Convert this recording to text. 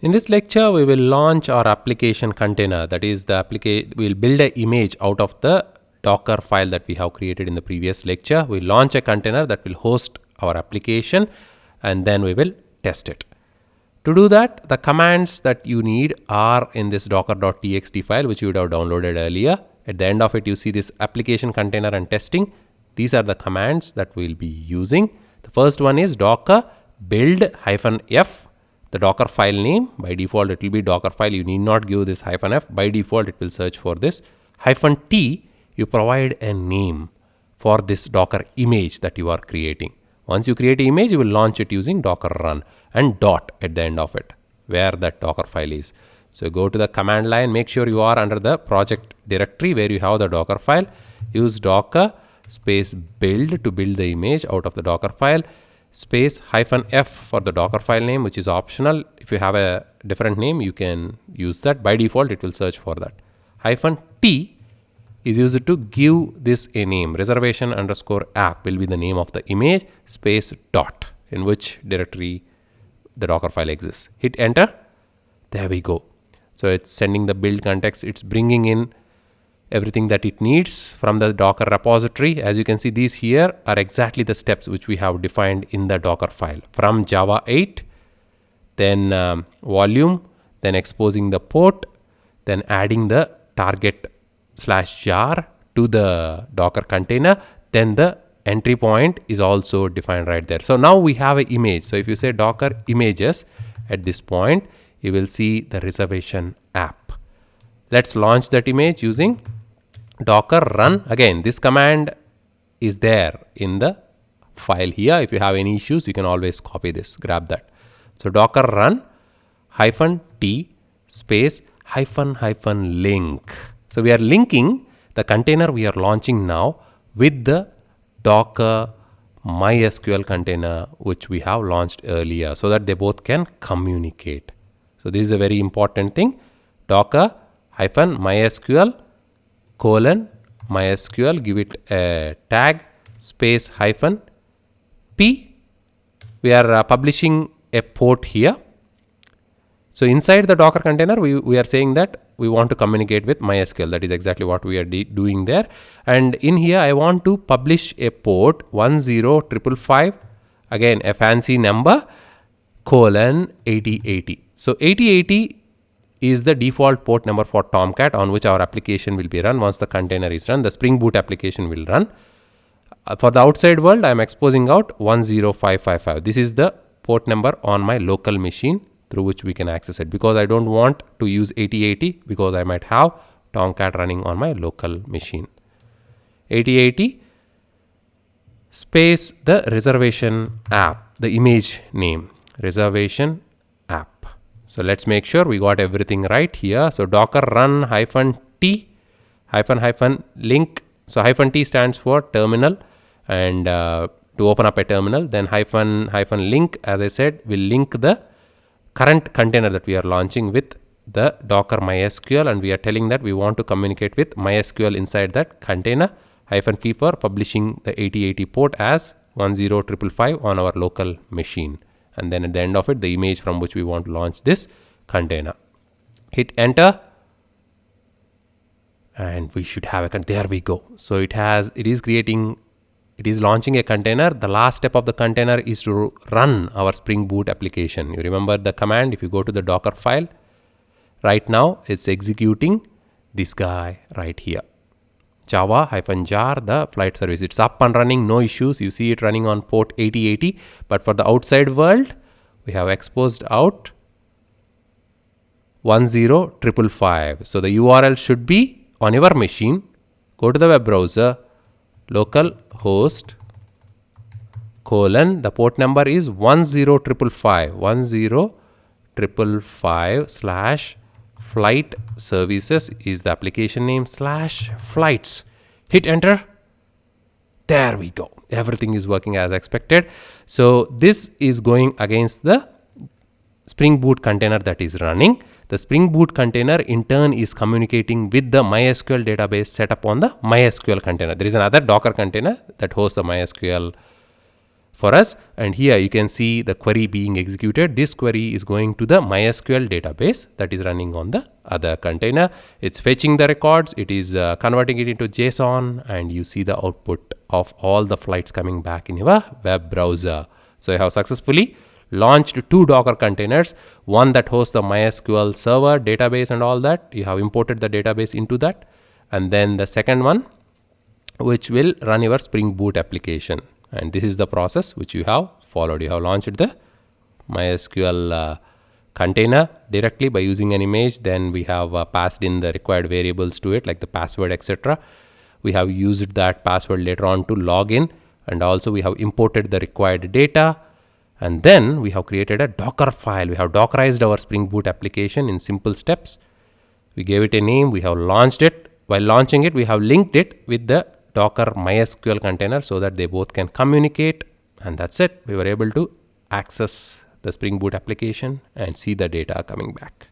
In this lecture, we will launch our application container. That is, we'll build an image out of the Docker file that we have created in the previous lecture. We launch a container that will host our application, and then we will test it. To do that, the commands that you need are in this docker.txt file, which you would have downloaded earlier. At the end of it, you see this application container and testing. These are the commands that we'll be using. The first one is docker build-f. The Docker file name, by default it will be Docker file. You need not give this -f. By default it will search for this. -t, you provide a name for this Docker image that you are creating. Once you create an image, you will launch it using docker run, and dot at the end of it, where that Docker file is. So go to the command line, make sure you are under the project directory where you have the Docker file. Use docker space build to build the image out of the Docker file, space -f for the Docker file name, which is optional. If you have a different name, you can use that. By default, it will search for that. -t is used to give this a name. Reservation underscore app will be the name of the image, space dot, in which directory the Docker file exists. Hit enter. There we go. So it's sending the build context. It's bringing in everything that it needs from the Docker repository. As you can see, these here are exactly the steps which we have defined in the Docker file. From Java 8, then volume, then exposing the port, then adding the target/jar to the Docker container, then the entry point is also defined right there. So now we have an image. So if you say Docker images, at this point, you will see the reservation app. Let's launch that image using docker run. Again, this command is there in the file here. If you have any issues, you can always copy this, grab that. So docker run -t space --link. So we are linking the container we are launching now with the Docker MySQL container which we have launched earlier, so that they both can communicate. So this is a very important thing. Docker -mysql :mysql, give it a tag, space -p. We are publishing a port here. So inside the Docker container, we are saying that we want to communicate with MySQL. That is exactly what we are doing there. And in here, I want to publish a port 10555, again a fancy number, :8080. So 8080 is the default port number for Tomcat on which our application will be run. Once the container is run, the Spring Boot application will run. For the outside world, I am exposing out 10555. This is the port number on my local machine through which we can access it, because I don't want to use 8080 because I might have Tomcat running on my local machine. 8080 space the reservation app, the image name, reservation app. So let's make sure we got everything right here. So docker run -t -link. So -t stands for terminal, and to open up a terminal. Then -link, as I said, will link the current container that we are launching with the Docker MySQL, and we are telling that we want to communicate with MySQL inside that container. -p for publishing the 8080 port as 10555 on our local machine. And then at the end of it, the image from which we want to launch this container. Hit enter, and we should have there we go. So it is launching a container. The last step of the container is to run our Spring Boot application. You remember the command. If you go to the Docker file, right now it's executing this guy right here, Java -jar, the flight service. It's up and running, no issues. You see it running on port 8080. But for the outside world, we have exposed out 10555. So the URL should be on your machine. Go to the web browser, localhost : the port number is 10555, 10555 / flight services is the application name /flights. Hit enter. There we go. Everything is working as expected. So this is going against the Spring Boot container that is running. The Spring Boot container in turn is communicating with the MySQL database set up on the MySQL container. There is another Docker container that hosts the MySQL for us. And here you can see the query being executed. This query is going to the MySQL database that is running on the other container. It's fetching the records, it is converting it into JSON, and you see the output of all the flights coming back in your web browser. So I have successfully launched 2 Docker containers, one that hosts the MySQL server database and all that. You have imported the database into that, and then the second one which will run your Spring Boot application. And this is the process which you have followed. You have launched the MySQL container directly by using an image. Then we have passed in the required variables to it, like the password, etc. We have used that password later on to log in, and also we have imported the required data. And then we have created a Docker file. We have Dockerized our Spring Boot application in simple steps. We gave it a name. We have launched it. While launching it, we have linked it with the Docker MySQL container so that they both can communicate, and that's it. We were able to access the Spring Boot application and see the data coming back.